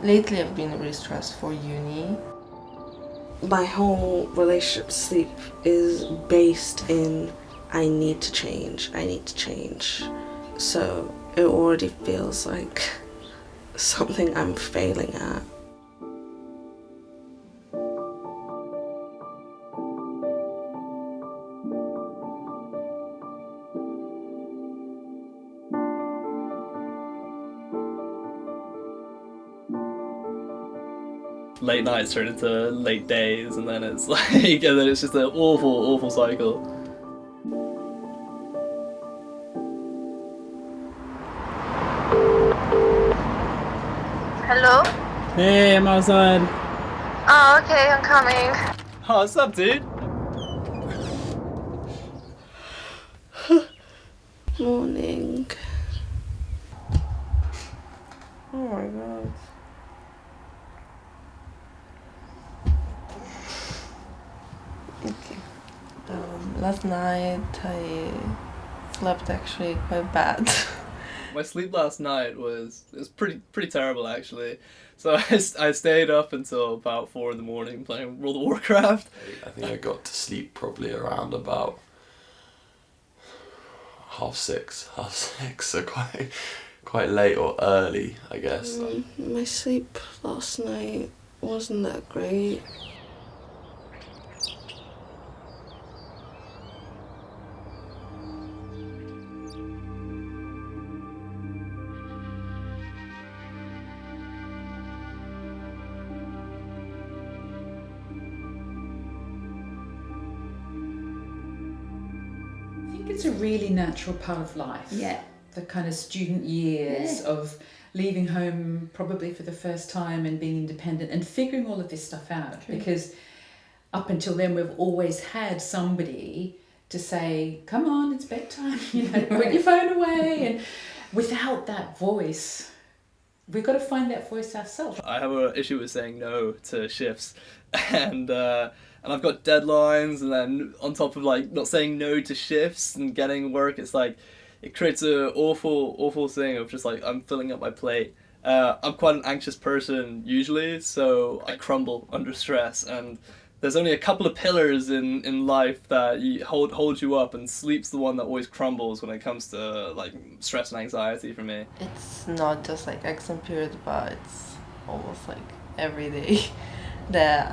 Lately I've been really stressed for uni. My whole relationship sleep is based in I need to change. So it already feels like something I'm failing at. Late nights turn into late days, and then it's like, and then it's just an awful cycle. Hello? Hey, I'm outside. Oh, okay, I'm coming. Oh, what's up, dude? Morning. Oh my god. Okay. Last night I slept actually quite bad. My sleep last night was pretty terrible actually. So I stayed up until about 4 in the morning playing World of Warcraft. I think I got to sleep probably around about half six, so quite late or early, I guess. My sleep last night wasn't that great. I think it's a really natural part of life. Yeah. The kind of student years of leaving home probably for the first time and being independent and figuring all of this stuff out. True. Because up until then we've always had somebody to say, come on, it's bedtime, put your phone away. And without that voice, we've got to find that voice ourselves. I have an issue with saying no to shifts, and I've got deadlines, and then on top of like not saying no to shifts and getting work, it's like it creates an awful thing of just like I'm filling up my plate. I'm quite an anxious person usually, so I crumble under stress, and there's only a couple of pillars in life that hold you up, and sleep's the one that always crumbles when it comes to like stress and anxiety for me. It's not just like exam period, but it's almost like every day that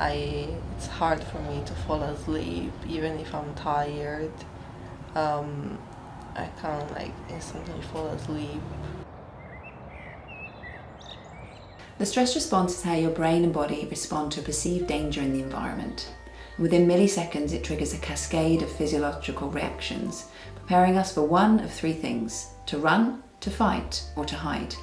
it's hard for me to fall asleep even if I'm tired. I can't like instantly fall asleep. The stress response is how your brain and body respond to a perceived danger in the environment. Within milliseconds, it triggers a cascade of physiological reactions, preparing us for one of three things: to run, to fight, or to hide.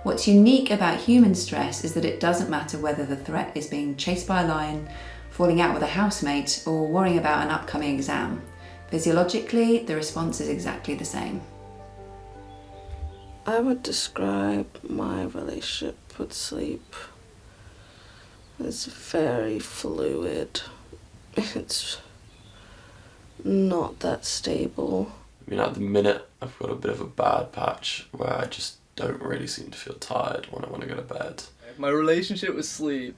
What's unique about human stress is that it doesn't matter whether the threat is being chased by a lion, falling out with a housemate, or worrying about an upcoming exam. Physiologically, the response is exactly the same. I would describe my relationship with sleep as very fluid. It's not that stable. I mean, at the minute, I've got a bit of a bad patch where I just don't really seem to feel tired when I want to go to bed. My relationship with sleep,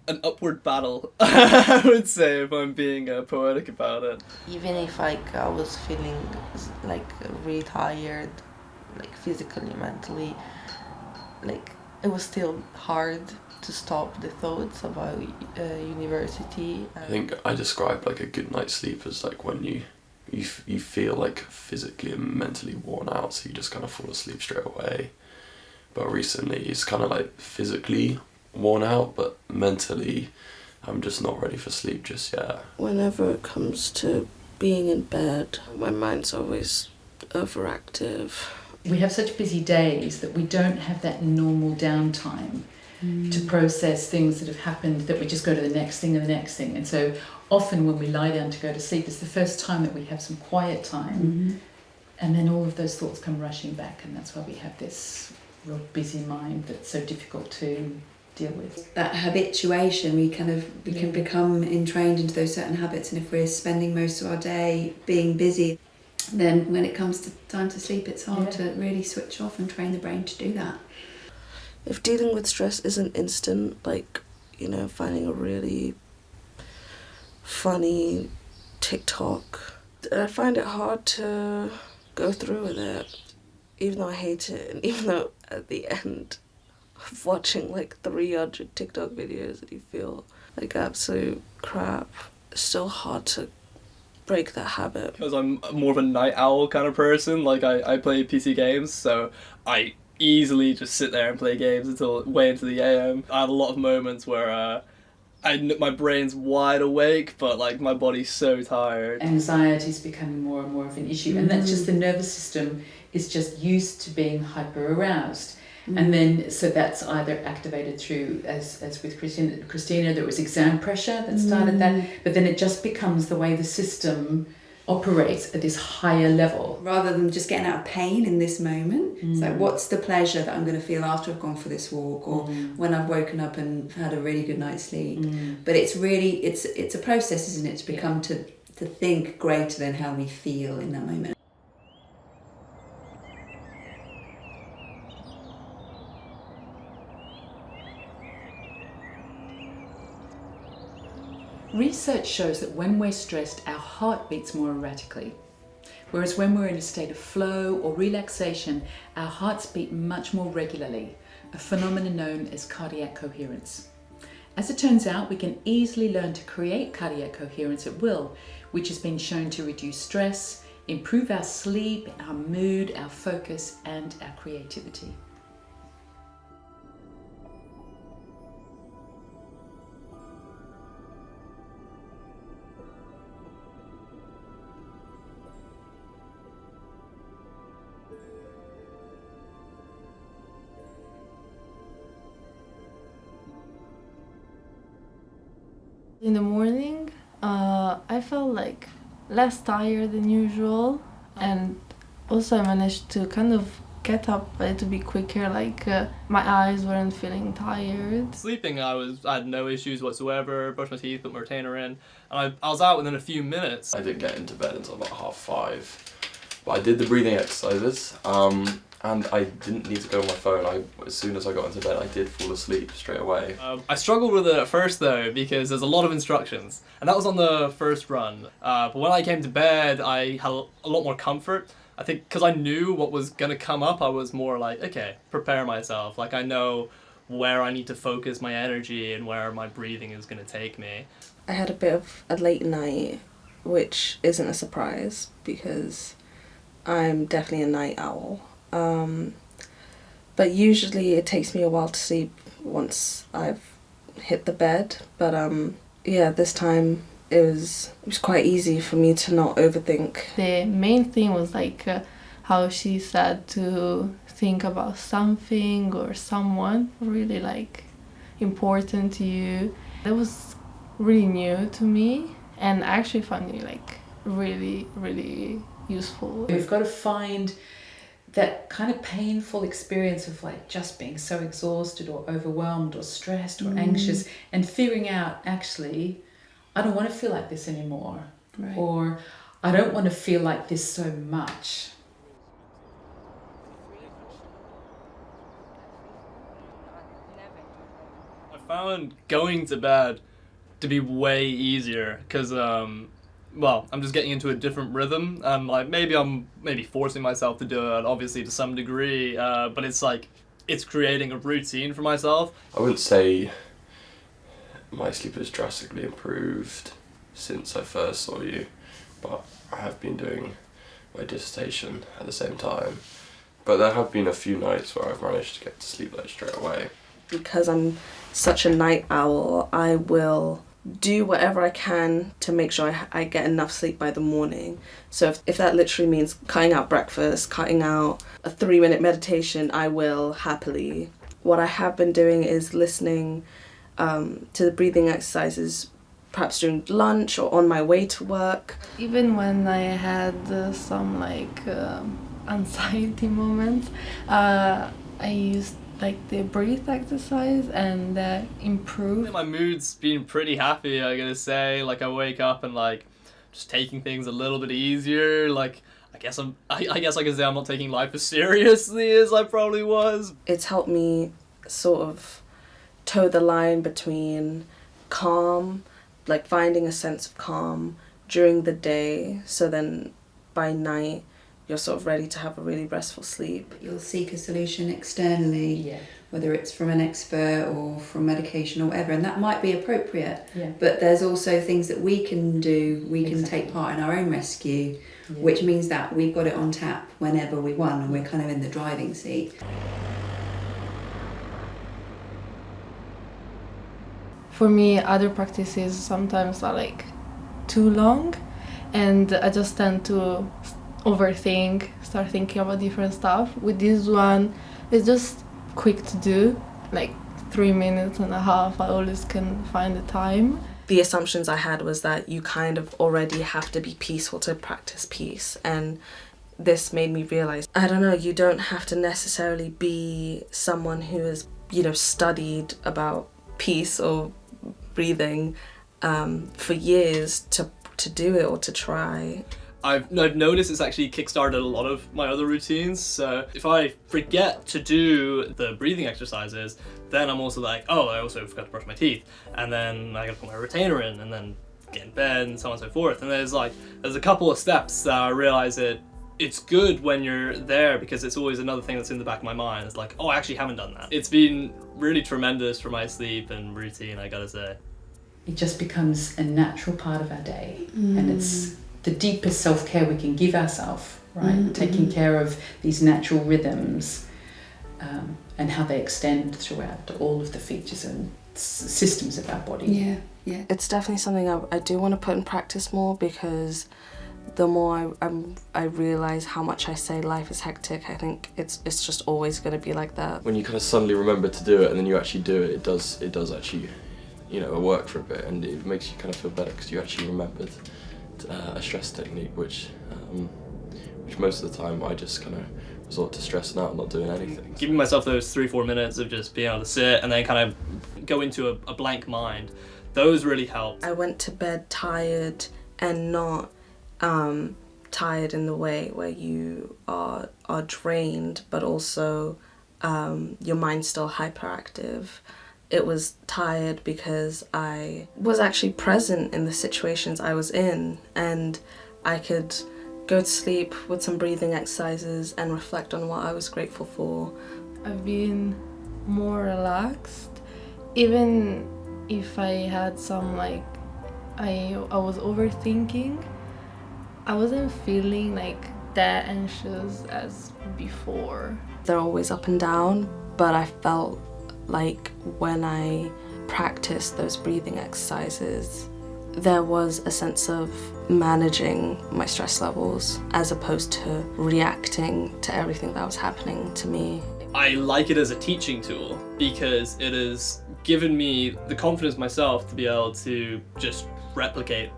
an upward battle, I would say, if I'm being poetic about it. Even if like I was feeling like really tired, like physically, mentally, like it was still hard to stop the thoughts about university. I think I describe like a good night's sleep as like when you feel like physically and mentally worn out, so you just kind of fall asleep straight away. But recently it's kind of like physically worn out, but mentally I'm just not ready for sleep just yet. Whenever it comes to being in bed, my mind's always overactive. We have such busy days that we don't have that normal downtime to process things that have happened, that we just go to the next thing and the next thing. And so often when we lie down to go to sleep, it's the first time that we have some quiet time. And then all of those thoughts come rushing back, and that's why we have this real busy mind that's so difficult to deal with. That habituation, we can become entrained into those certain habits, and if we're spending most of our day being busy, then when it comes to time to sleep, it's hard to really switch off and train the brain to do that. if dealing with stress isn't instant, like, finding a really funny TikTok, I find it hard to go through with it, even though I hate it, and even though at the end of watching like 300 TikTok videos that you feel like absolute crap, it's still hard to break that habit. Because I'm more of a night owl kind of person, like I play PC games, so I easily just sit there and play games until way into the AM. I have a lot of moments where my brain's wide awake, but like my body's so tired. Anxiety is becoming more and more of an issue, and that's just the nervous system is just used to being hyper aroused. And then, so that's either activated through, as with Christina, there was exam pressure that started that, but then it just becomes the way the system operates at this higher level. Rather than just getting out of pain in this moment, it's like, what's the pleasure that I'm going to feel after I've gone for this walk, or when I've woken up and had a really good night's sleep. But it's really, it's a process, isn't it, to become to think greater than how we feel in that moment. Research shows that when we're stressed, our heart beats more erratically. Whereas when we're in a state of flow or relaxation, our hearts beat much more regularly, a phenomenon known as cardiac coherence. As it turns out, we can easily learn to create cardiac coherence at will, which has been shown to reduce stress, improve our sleep, our mood, our focus, and our creativity. In the morning, I felt like less tired than usual, and also I managed to kind of get up a little bit quicker, like my eyes weren't feeling tired. Sleeping, I had no issues whatsoever, brushed my teeth, put my retainer in, and I was out within a few minutes. I didn't get into bed until about 5:30, but I did the breathing exercises, and I didn't need to go on my phone. As soon as I got into bed, I did fall asleep straight away. I struggled with it at first though, because there's a lot of instructions, and that was on the first run. But when I came to bed, I had a lot more comfort. I think because I knew what was going to come up, I was more like, okay, prepare myself. Like I know where I need to focus my energy and where my breathing is going to take me. I had a bit of a late night, which isn't a surprise because I'm definitely a night owl. But usually it takes me a while to sleep once I've hit the bed. But yeah, this time it was quite easy for me to not overthink. The main thing was like how she said to think about something or someone really like important to you. That was really new to me, and I actually found it like really, really useful. We've got to find that kind of painful experience of like just being so exhausted or overwhelmed or stressed or anxious, and figuring out, actually, I don't want to feel like this anymore. Right. Or I don't want to feel like this so much. I found going to bed to be way easier because I'm just getting into a different rhythm, and like I'm forcing myself to do it, obviously to some degree, but it's creating a routine for myself. I wouldn't say my sleep has drastically improved since I first saw you, but I have been doing my dissertation at the same time. But there have been a few nights where I've managed to get to sleep like straight away. Because I'm such a night owl, I will do whatever I can to make sure I get enough sleep by the morning. So if that literally means cutting out breakfast, cutting out a 3-minute meditation, I will happily. What I have been doing is listening to the breathing exercises perhaps during lunch or on my way to work. Even when I had some like anxiety moments, I used like the breath exercise, and that improved. My mood's been pretty happy, I gotta say. Like I wake up and like just taking things a little bit easier. Like I guess I can say I'm not taking life as seriously as I probably was. It's helped me sort of toe the line between calm, like finding a sense of calm during the day, so then by night you're sort of ready to have a really restful sleep. You'll seek a solution externally, Yeah. whether it's from an expert or from medication or whatever, and that might be appropriate. Yeah. But there's also things that we can do. We can Exactly. take part in our own rescue, Yeah. which means that we've got it on tap whenever we want, and we're kind of in the driving seat. For me, other practices sometimes are like too long, and I just tend to overthink, start thinking about different stuff. With this one, it's just quick to do, like 3.5 minutes. I always can find the time. The assumptions I had was that you kind of already have to be peaceful to practice peace, and this made me realize, I don't know, you don't have to necessarily be someone who has, studied about peace or breathing for years to do it or to try. I've noticed it's actually kickstarted a lot of my other routines. So if I forget to do the breathing exercises, then I'm also like, oh, I also forgot to brush my teeth, and then I gotta put my retainer in, and then get in bed, and so on and so forth. And there's a couple of steps that I realize it's good when you're there, because it's always another thing that's in the back of my mind. It's like, oh, I actually haven't done that. It's been really tremendous for my sleep and routine, I gotta say. It just becomes a natural part of our day, and it's the deepest self-care we can give ourselves, right? Taking care of these natural rhythms and how they extend throughout all of the features and systems of our body. Yeah. It's definitely something I do want to put in practice more, because the more I realise how much I say life is hectic, I think it's just always going to be like that. When you kind of suddenly remember to do it and then you actually do it, it does actually, work for a bit, and it makes you kind of feel better because you actually remembered a stress technique, which most of the time I just kind of resort to stressing out and not doing anything. Giving myself those 3-4 minutes of just being able to sit and then kind of go into a blank mind, those really helped. I went to bed tired, and not tired in the way where you are drained, but also your mind's still hyperactive. It was tired because I was actually present in the situations I was in, and I could go to sleep with some breathing exercises and reflect on what I was grateful for. I've been more relaxed, even if I had some I was overthinking. I wasn't feeling that anxious as before. They're always up and down, but I felt like when I practiced those breathing exercises, there was a sense of managing my stress levels as opposed to reacting to everything that was happening to me. I like it as a teaching tool because it has given me the confidence myself to be able to just replicate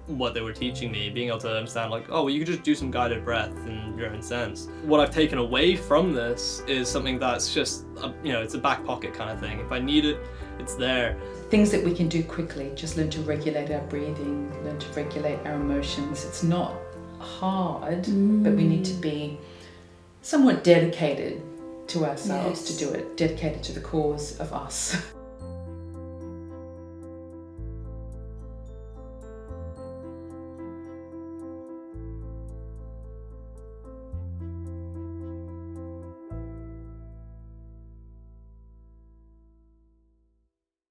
what they were teaching me, being able to understand you could just do some guided breath in your own sense. What I've taken away from this is something that's just, it's a back pocket kind of thing. If I need it, it's there. Things that we can do quickly, just learn to regulate our breathing, learn to regulate our emotions. It's not hard, but we need to be somewhat dedicated to ourselves to do it, dedicated to the cause of us.